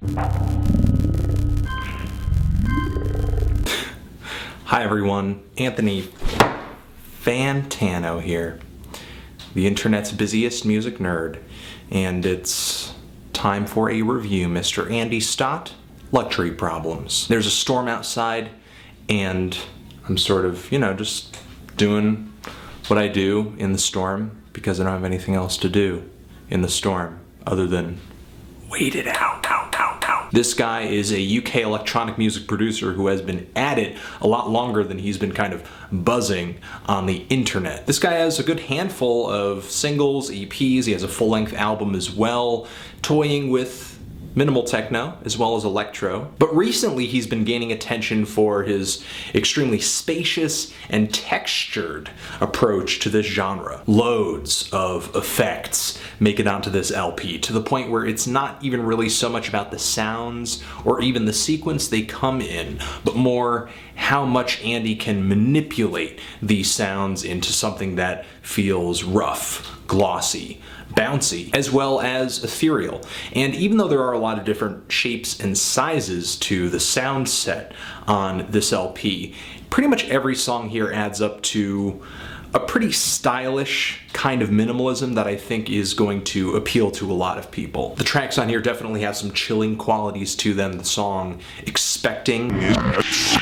Hi everyone, Anthony Fantano here, the internet's busiest music nerd, and it's time for a review, Mr. Andy Stott, Luxury Problems. There's a storm outside, and I'm sort of, just doing what I do in the storm because I don't have anything else to do in the storm other than wait it out. This guy is a UK electronic music producer who has been at it a lot longer than he's been kind of buzzing on the internet. This guy has a good handful of singles, EPs, he has a full-length album as well, toying with minimal techno as well as electro. But recently he's been gaining attention for his extremely spacious and textured approach to this genre. Loads of effects make it onto this LP to the point where it's not even really so much about the sounds or even the sequence they come in, but more how much Andy can manipulate these sounds into something that feels rough, glossy, bouncy, as well as ethereal. And even though there are a lot of different shapes and sizes to the sound set on this LP, pretty much every song here adds up to a pretty stylish kind of minimalism that I think is going to appeal to a lot of people. The tracks on here definitely have some chilling qualities to them. The song Expecting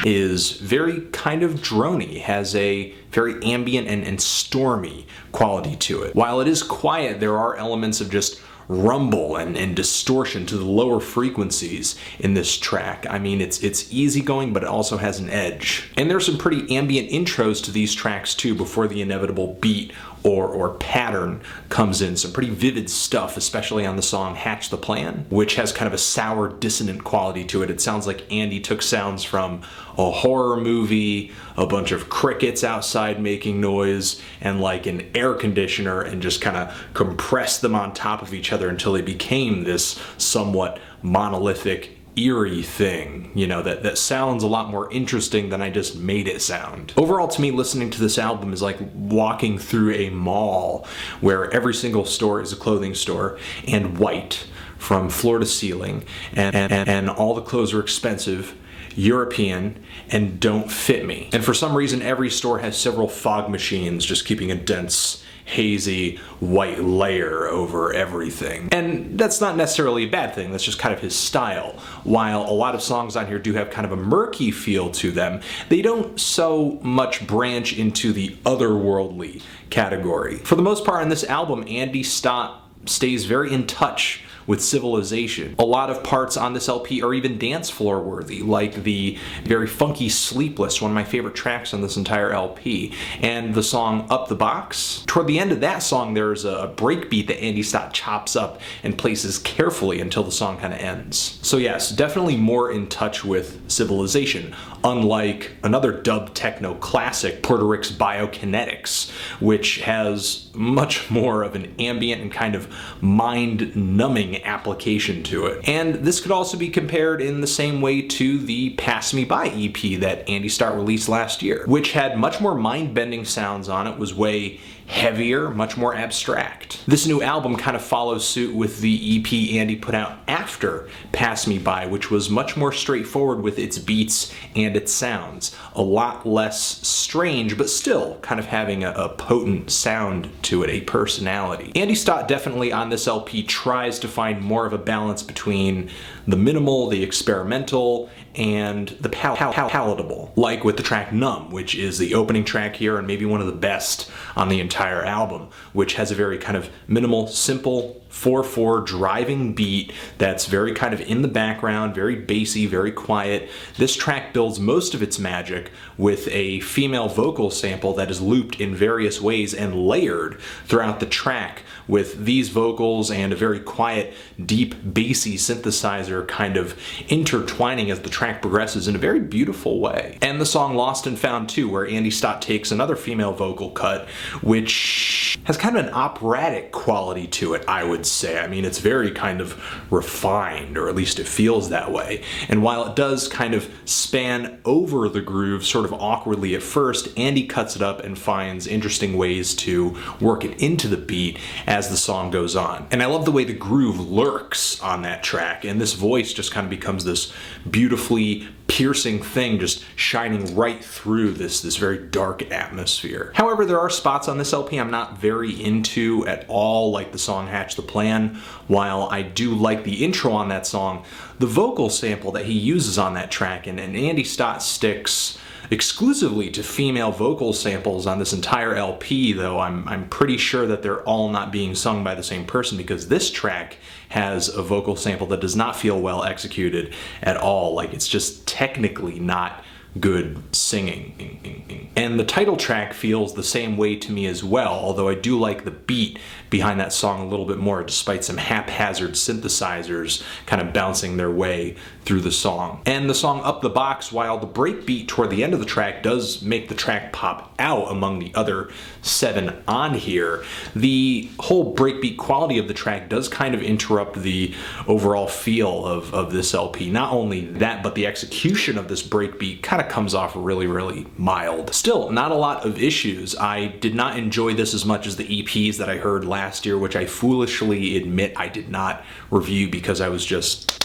is very kind of droney, has a very ambient and stormy quality to it. While it is quiet, there are elements of just rumble and distortion to the lower frequencies in this track. I mean, it's easygoing, but it also has an edge. And there's some pretty ambient intros to these tracks too before the inevitable beat or pattern comes in. Some pretty vivid stuff, especially on the song Hatch the Plan, which has kind of a sour, dissonant quality to it. It sounds like Andy took sounds from a horror movie, a bunch of crickets outside making noise, and like an air conditioner, and just kind of compressed them on top of each other until they became this somewhat monolithic, eerie thing, that sounds a lot more interesting than I just made it sound. Overall, to me, listening to this album is like walking through a mall where every single store is a clothing store and white from floor to ceiling, and all the clothes are expensive, European, and don't fit me. And for some reason, every store has several fog machines just keeping a dense, hazy white layer over everything. And that's not necessarily a bad thing, that's just kind of his style. While a lot of songs on here do have kind of a murky feel to them, they don't so much branch into the otherworldly category. For the most part on this album, Andy Stott stays very in touch with civilization. A lot of parts on this LP are even dance floor worthy, like the very funky Sleepless, one of my favorite tracks on this entire LP, and the song Up the Box. Toward the end of that song, there's a breakbeat that Andy Stott chops up and places carefully until the song kind of ends. So yes, definitely more in touch with civilization, unlike another dub techno classic, Puerto Ric's Biokinetics, which has much more of an ambient and kind of mind-numbing application to it. And this could also be compared in the same way to the Pass Me By EP that Andy Stott released last year, which had much more mind-bending sounds on it, was way heavier, much more abstract. This new album kind of follows suit with the EP Andy put out after Pass Me By, which was much more straightforward with its beats and its sounds. A lot less strange, but still kind of having a potent sound to it, a personality. Andy Stott definitely on this LP tries to find more of a balance between the minimal, the experimental, and the palatable, like with the track NUMB, which is the opening track here and maybe one of the best on the entire album, which has a very kind of minimal, simple 4/4 driving beat that's very kind of in the background, very bassy, very quiet. This track builds most of its magic with a female vocal sample that is looped in various ways and layered throughout the track with these vocals and a very quiet, deep, bassy synthesizer kind of intertwining as the track progresses in a very beautiful way. And the song Lost and Found too, where Andy Stott takes another female vocal cut, which has kind of an operatic quality to it, I would would say. I mean, it's very kind of refined, or at least it feels that way. And while it does kind of span over the groove sort of awkwardly at first, Andy cuts it up and finds interesting ways to work it into the beat as the song goes on. And I love the way the groove lurks on that track, and this voice just kind of becomes this beautifully piercing thing just shining right through this very dark atmosphere. However, there are spots on this LP I'm not very into at all, like the song Hatch the Plan. While I do like the intro on that song, the vocal sample that he uses on that track, and Andy Stott sticks exclusively to female vocal samples on this entire LP, though I'm pretty sure that they're all not being sung by the same person, because this track has a vocal sample that does not feel well executed at all. Like, it's just technically not good singing. And the title track feels the same way to me as well, although I do like the beat behind that song a little bit more, despite some haphazard synthesizers kind of bouncing their way through the song. And the song Up the Box, while the breakbeat toward the end of the track does make the track pop out among the other 7 on here, the whole breakbeat quality of the track does kind of interrupt the overall feel of this LP. Not only that, but the execution of this breakbeat kind of comes off really, really mild. Still, not a lot of issues. I did not enjoy this as much as the EPs that I heard last year, which I foolishly admit I did not review because I was just...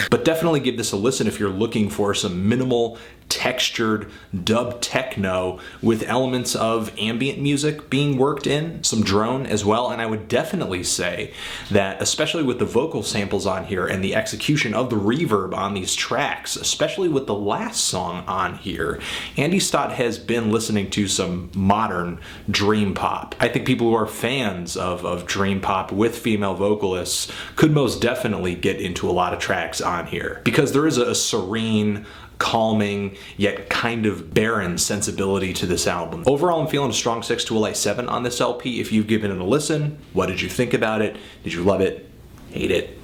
But definitely give this a listen if you're looking for some minimal, textured dub techno with elements of ambient music being worked in, some drone as well. And I would definitely say that, especially with the vocal samples on here and the execution of the reverb on these tracks, especially with the last song on here, Andy Stott has been listening to some modern dream pop. I think people who are fans of dream pop with female vocalists could most definitely get into a lot of tracks on here, because there is a serene, calming, yet kind of barren sensibility to this album. Overall, I'm feeling a strong 6 to a light 7 on this LP. If you've given it a listen, what did you think about it? Did you love it? Hate it?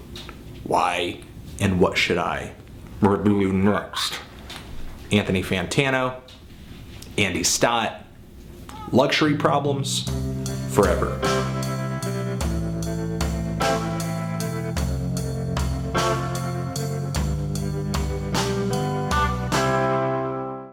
Why? And what should I review next? Anthony Fantano, Andy Stott, Luxury Problems, Forever.